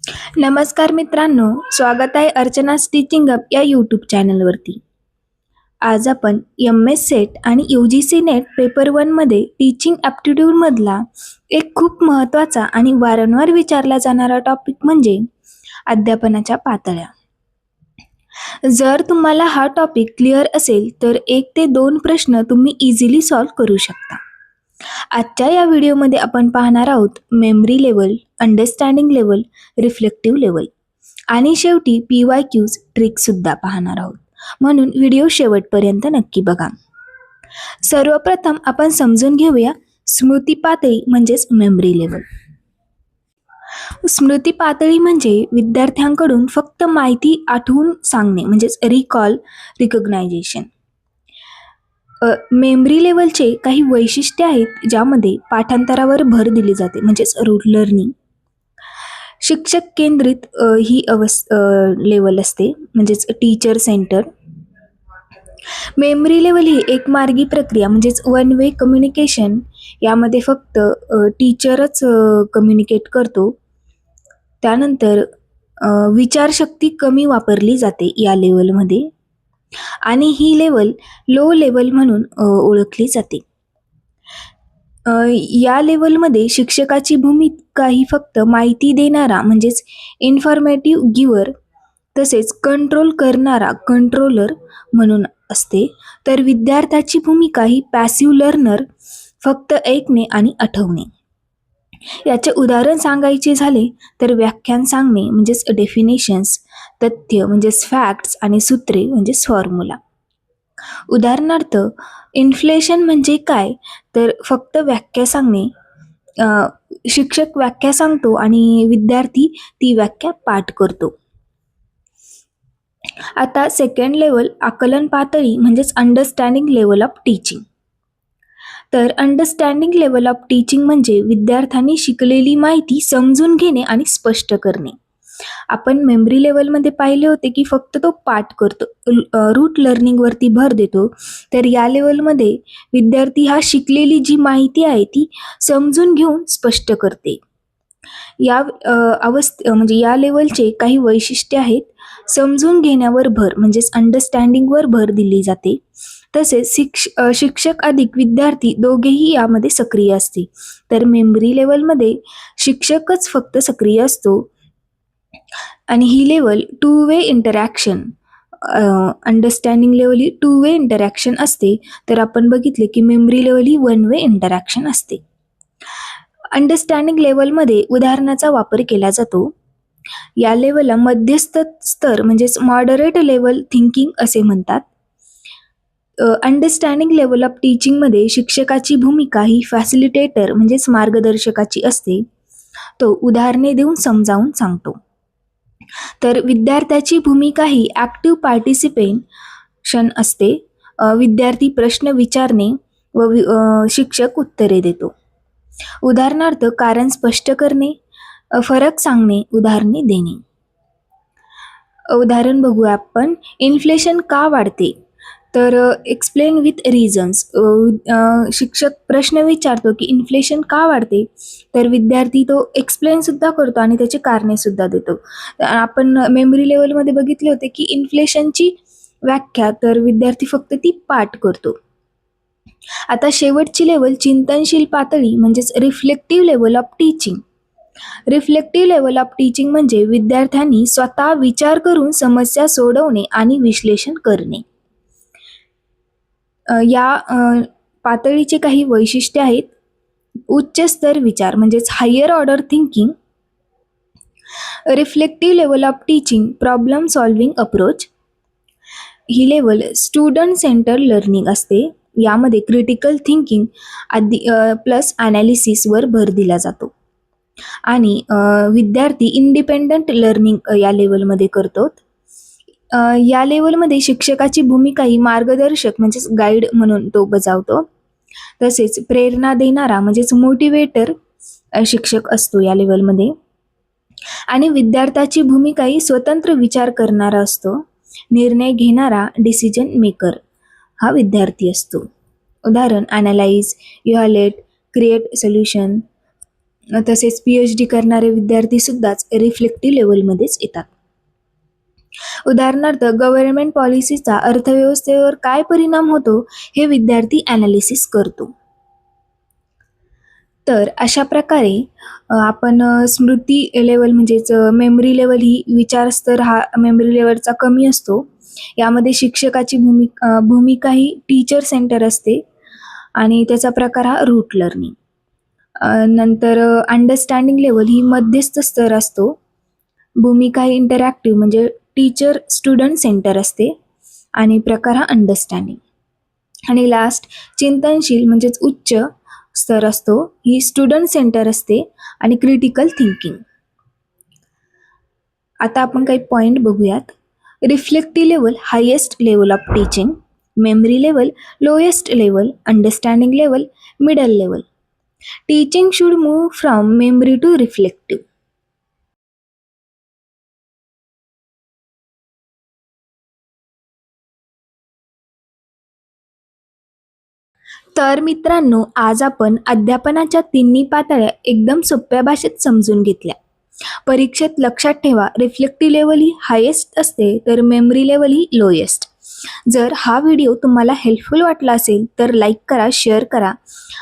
नमस्कार मित्रांनो, स्वागत आहे अर्चना's टीचिंग अप या यूट्यूब चॅनलवरती. आज आपण एम.एस. सेट आणि यू.जी.सी. नेट पेपर 1 मध्ये टीचिंग ॲप्टिट्यूडमधला एक खूप महत्त्वाचा आणि वारंवार विचारला जाणारा टॉपिक म्हणजे अध्यापनाच्या पातळ्या. जर तुम्हाला हा टॉपिक क्लिअर असेल तर 1 ते 2 प्रश्न तुम्ही इझिली सॉल्व्ह करू शकता. आजच्या या व्हिडिओमध्ये आपण पाहणार आहोत memory level, understanding level, reflective level आणि शेवटी PYQs ट्रिकसुद्धा पाहणार आहोत. म्हणून व्हिडिओ शेवटपर्यंत नक्की बघा. सर्वप्रथम आपण समजून घेऊया स्मृती पातळी म्हणजेच मेमरी लेवल. स्मृती पातळी म्हणजे विद्यार्थ्यांकडून फक्त माहिती आठवून सांगणे म्हणजेच रिकॉल, रिकॉग्नायझेशन. मेमरी लेवलचे काही वैशिष्ट्ये आहेत ज्यामध्ये पाठांतरावर भर दिली जाते म्हणजेच रूट लर्निंग. शिक्षक केंद्रित ही लेवल असते म्हणजेच टीचर सेंटर. मेमरी लेवल ही एक मार्गी प्रक्रिया म्हणजेच वन वे कम्युनिकेशन. यामध्ये फक्त टीचरच कम्युनिकेट करतो. त्यानंतर विचारशक्ती कमी वापरली जाते या लेवलमध्ये आणि ही लेवल लो लेवल म्हणून ओळखली जाते. या लेवलमध्ये शिक्षकाची भूमिका ही फक्त माहिती देणारा म्हणजेच इन्फॉर्मेटिव्ह गिव्हर तसेच कंट्रोल करणारा कंट्रोलर म्हणून असते. तर विद्यार्थ्याची भूमिका ही पॅसिव्ह लर्नर फक्त ऐकणे आणि आठवणे. याचे उदाहरण सांगायचे झाले तर व्याख्यान सांगणे म्हणजेच डेफिनेशन्स, तथ्य म्हणजेच फॅक्ट्स आणि सूत्रे म्हणजेच फॉर्म्युला. उदाहरणार्थ इन्फ्लेशन म्हणजे काय तर फक्त व्याख्या सांगणे. शिक्षक व्याख्या सांगतो आणि विद्यार्थी ती व्याख्या पाठ करतो. आता सेकंड लेवल आकलन पातळी म्हणजेच अंडरस्टँडिंग लेवल ऑफ टीचिंग. तर अंडरस्टँडिंग लेवल ऑफ टीचिंग म्हणजे विद्यार्थ्यांनी शिकलेली माहिती समजून घेणे आणि स्पष्ट करणे. आपण मेमरी लेवलमध्ये पाहिले होते की फक्त तो पाठ करतो, रूट लर्निंगवरती भर देतो. तर या लेवलमध्ये विद्यार्थी हा शिकलेली जी माहिती आहे ती समजून घेऊन स्पष्ट करते. या म्हणजे या लेवलचे काही वैशिष्ट्ये आहेत. समजून घेण्यावर भर म्हणजेच अंडरस्टँडिंगवर भर दिली जाते. तसेच शिक्षक अधिक विद्यार्थी दोघेही यामध्ये सक्रिय असते. तर मेमरी लेवलमध्ये शिक्षकच फक्त सक्रिय असतो आणि ही level two way interaction. Understanding level ही टू वे इंटरॅक्शन असते. तर आपण बघितले की मेमरी लेवल ही वन वे इंटरॅक्शन असते. अंडरस्टँडिंग लेवलमध्ये उदाहरणाचा वापर केला जातो. या लेवलला मध्यस्थ स्तर म्हणजेच मॉडरेट लेवल थिंकिंग असे म्हणतात. अंडरस्टँडिंग लेवल ऑफ टीचिंगमध्ये शिक्षकाची भूमिका ही फॅसिलिटेटर म्हणजेच मार्गदर्शकाची असते. तो उदाहरणे देऊन समजावून सांगतो. तर विद्यार्थ्याची भूमिका ही ॲक्टिव्ह पार्टिसिपेशन असते. विद्यार्थी प्रश्न विचारणे व शिक्षक उत्तरे देतो. उदाहरणार्थ कारण स्पष्ट करणे, फरक सांगणे, उदाहरणे देणे. उदाहरण बघूया आपण. इन्फ्लेशन का वाढते तर एक्सप्लेन विथ रिझन्स. शिक्षक प्रश्न विचारतो की इन्फ्लेशन का वाढते तर विद्यार्थी तो एक्सप्लेन सुद्धा करतो आणि त्याची कारणे सुद्धा देतो. आपण मेमरी लेवलमध्ये बघितले होते की इन्फ्लेशनची व्याख्या तर विद्यार्थी फक्त ती पाठ करतो. आता शेवटची लेवल चिंतनशील पातळी म्हणजेच reflective level of teaching. Reflective level of teaching म्हणजे विद्यार्थ्यांनी स्वतः विचार करून समस्या सोडवणे आणि विश्लेषण करणे. या पातळीचे काही वैशिष्ट्ये आहेत. उच्च स्तर विचार म्हणजेच higher order thinking. Reflective level of teaching problem solving approach. ही लेवल स्टुडंट सेंटर लर्निंग असते. यामध्ये क्रिटिकल थिंकिंग प्लस ॲनालिसिसवर भर दिला जातो आणि विद्यार्थी इंडिपेंडंट लर्निंग या लेवलमध्ये करतो. या लेवलमध्ये शिक्षकाची भूमिका ही मार्गदर्शक म्हणजेच गाईड म्हणून तो बजावतो. तसेच प्रेरणा देणारा म्हणजेच मोटिवेटर शिक्षक असतो या लेवलमध्ये आणि विद्यार्थ्याची भूमिका ही स्वतंत्र विचार करणारा असतो. निर्णय घेणारा डिसिजन मेकर हा विद्यार्थी असतो. उदाहरण ॲनालाइज, इव्हॅल्युएट, क्रिएट सोल्युशन. तसेच PhD करणारे विद्यार्थीसुद्धाच रिफ्लेक्टिव्ह लेवलमध्येच येतात. उदाहरणार्थ गव्हर्नमेंट पॉलिसीचा अर्थव्यवस्थेवर काय परिणाम होतो हे विद्यार्थी ॲनालिसिस करतो. तर अशा प्रकारे आपण स्मृती लेवल म्हणजेच मेमरी लेवल ही विचारस्तर हा मेमरी लेवलचा कमी असतो. यामध्ये शिक्षकाची भूमिका ही टीचर सेंटर असते आणि त्याचा प्रकार हा रूट लर्निंग. नंतर अंडरस्टँडिंग लेवल ही मध्यस्थ स्तर असतो. भूमिका ही इंटरॅक्टिव्ह म्हणजे टीचर स्टुडंट सेंटर असते आणि प्रकार हा अंडरस्टँडिंग. आणि लास्ट चिंतनशील म्हणजेच उच्च स्तर असतो. ही स्टुडंट सेंटर असते आणि क्रिटिकल थिंकिंग. आता आपण काही पॉईंट बघूयात. Reflective level highest level of teaching, memory level lowest level, understanding level middle level. Teaching should move from memory to reflective. तर मित्रांनो, आज आपण अध्यापनाच्या तिन्ही पातळ्या एकदम सोप्या भाषेत समजून घेतल्या. परीक्षेत लक्षात ठेवा, रिफ्लेक्टिव्ह लेवल ही हायेस्ट असते तर मेमरी लेवल ही लोएस्ट. जर हा व्हिडिओ तुम्हाला हेल्पफुल वाटला असेल तर लाईक करा, शेअर करा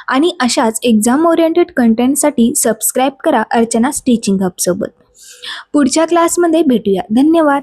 आणि अशाच एक्झाम ओरिएंटेड कंटेंटसाठी सबस्क्राईब करा अर्चना टीचिंग हब सोबत. पुढच्या क्लासमध्ये भेटूया. धन्यवाद.